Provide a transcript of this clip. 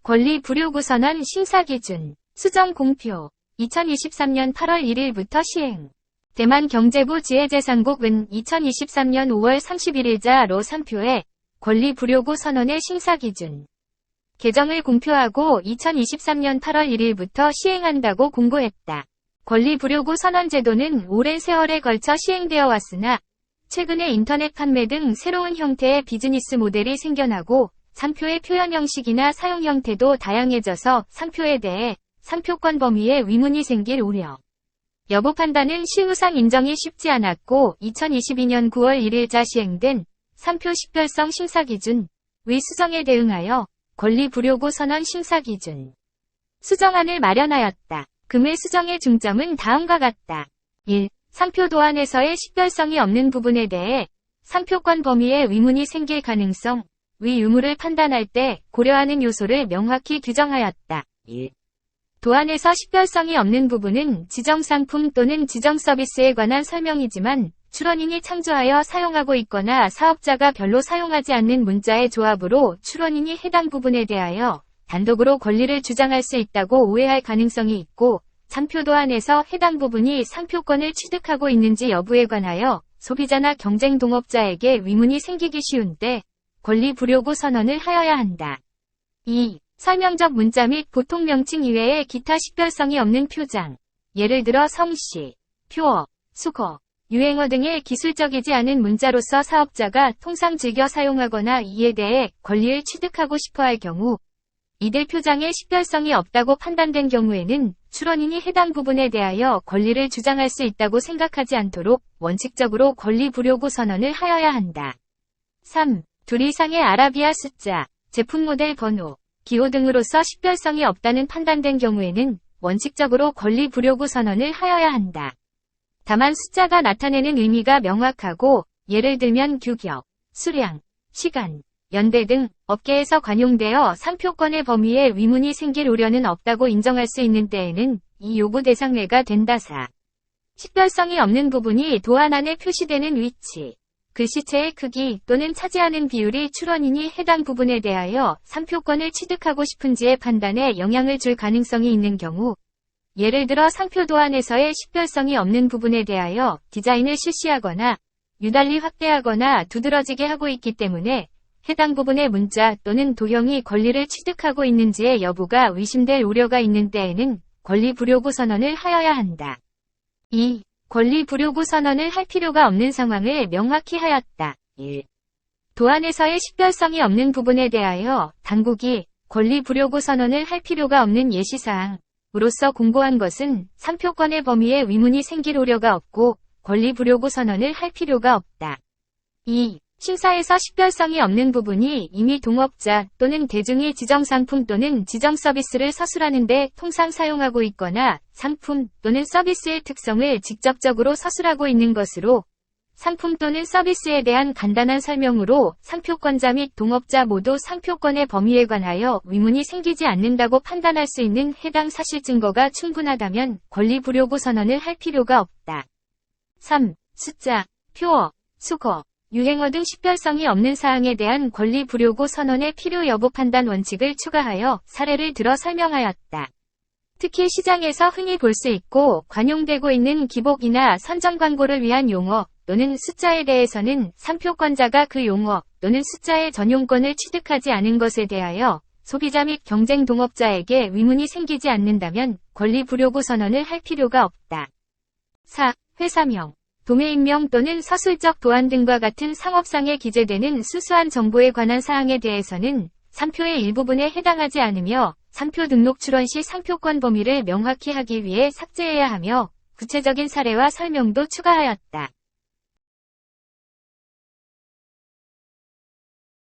권리 불요구 선언 심사기준, 수정 공표, 2023년 8월 1일부터 시행. 대만경제부 지혜재상국은 2023년 5월 31일자로 산표에 권리 불요구 선언의 심사기준 개정을 공표하고 2023년 8월 1일부터 시행한다고 공고했다. 권리 불요구 선언 제도는 오랜 세월에 걸쳐 시행되어 왔으나 최근에 인터넷 판매 등 새로운 형태의 비즈니스 모델이 생겨나고 산표의 표현 형식이나 사용 형태도 다양해져서 산표에 대해 산표권 범위에 의문이 생길 우려. 여부 판단은 실무상 인정이 쉽지 않았고 2022년 9월 1일자 시행된 산표 식별성 심사기준 의 수정에 대응하여 권리 불요구 선언 심사기준 수정안을 마련하였다. 금의 수정의 중점은 다음과 같다. 1. 산표 도안에서의 식별성이 없는 부분에 대해 산표권 범위에 의문이 생길 가능성 의 유무를 판단할 때 고려하는 요소를 명확히 규정하였다. 1. 도안에서 식별성이 없는 부분은 지정 상품 또는 지정 서비스에 관한 설명이지만 출원인이 창조하여 사용하고 있거나 사업자가 별로 사용하지 않는 문자의 조합으로 출원인이 해당 부분에 대하여 단독으로 권리를 주장할 수 있다고 오해할 가능성이 있고 산표 도안에서 해당 부분이 상표권을 취득하고 있는지 여부에 관하여 소비자나 경쟁 동업자에게 의문이 생기기 쉬운 때 권리 불요구 선언을 하여야 한다. 2. 설명적 문자 및 보통 명칭 이외에 기타 식별성이 없는 표장, 예를 들어 성씨, 표어, 수거, 유행어 등의 기술적이지 않은 문자로서 사업자가 통상 즐겨 사용하거나 이에 대해 권리를 취득하고 싶어할 경우 이들 표장에 식별성이 없다고 판단된 경우에는 출원인이 해당 부분에 대하여 권리를 주장할 수 있다고 생각하지 않도록 원칙적으로 권리 불요구 선언을 하여야 한다. 3. 둘 이상의 아라비아 숫자, 제품 모델 번호, 기호 등으로서 식별성이 없다는 판단된 경우에는 원칙적으로 권리 불요구 선언을 하여야 한다. 다만 숫자가 나타내는 의미가 명확하고 예를 들면 규격, 수량, 시간, 연대 등 업계에서 관용되어 상표권의 범위에 의문이 생길 우려는 없다고 인정할 수 있는 때에는 이 요구 대상 내가 된다. 4. 식별성이 없는 부분이 도안 안에 표시되는 위치, 글씨체의 크기 또는 차지하는 비율이 출원인이 해당 부분에 대하여 상표권을 취득하고 싶은지의 판단에 영향을 줄 가능성이 있는 경우 예를 들어 상표 도안에서의 식별성이 없는 부분에 대하여 디자인을 실시하거나 유달리 확대하거나 두드러지게 하고 있기 때문에 해당 부분의 문자 또는 도형이 권리를 취득하고 있는지의 여부가 의심될 우려가 있는 때에는 권리 불요구 선언을 하여야 한다. 2. 권리 불요구 선언을 할 필요가 없는 상황을 명확히 하였다. 1. 도안에서의 식별성이 없는 부분에 대하여 당국이 권리 불요구 선언을 할 필요가 없는 예시사항으로서 공고한 것은 상표권의 범위에 의문이 생길 우려가 없고 권리 불요구 선언을 할 필요가 없다. 2. 심사에서 식별성이 없는 부분이 이미 동업자 또는 대중이 지정 상품 또는 지정 서비스를 서술하는 데 통상 사용하고 있거나 상품 또는 서비스의 특성을 직접적으로 서술하고 있는 것으로 상품 또는 서비스에 대한 간단한 설명으로 상표권자 및 동업자 모두 상표권의 범위에 관하여 의문이 생기지 않는다고 판단할 수 있는 해당 사실 증거가 충분하다면 권리 불요구 선언을 할 필요가 없다. 3. 숫자, 표어, 수거, 유행어 등 식별성이 없는 사항에 대한 권리 불요구 선언의 필요 여부 판단 원칙을 추가하여 사례를 들어 설명하였다. 특히 시장에서 흔히 볼 수 있고 관용되고 있는 기복이나 선정 광고를 위한 용어 또는 숫자에 대해서는 상표권자가 그 용어 또는 숫자의 전용권을 취득하지 않은 것에 대하여 소비자 및 경쟁 동업자에게 의문이 생기지 않는다면 권리 불요구 선언을 할 필요가 없다. 4. 회사명, 도메인명 또는 서술적 도안 등과 같은 상업상에 기재되는 수수한 정보에 관한 사항에 대해서는 산표의 일부분에 해당하지 않으며 산표 등록 출원 시 상표권 범위를 명확히 하기 위해 삭제해야 하며 구체적인 사례와 설명도 추가하였다.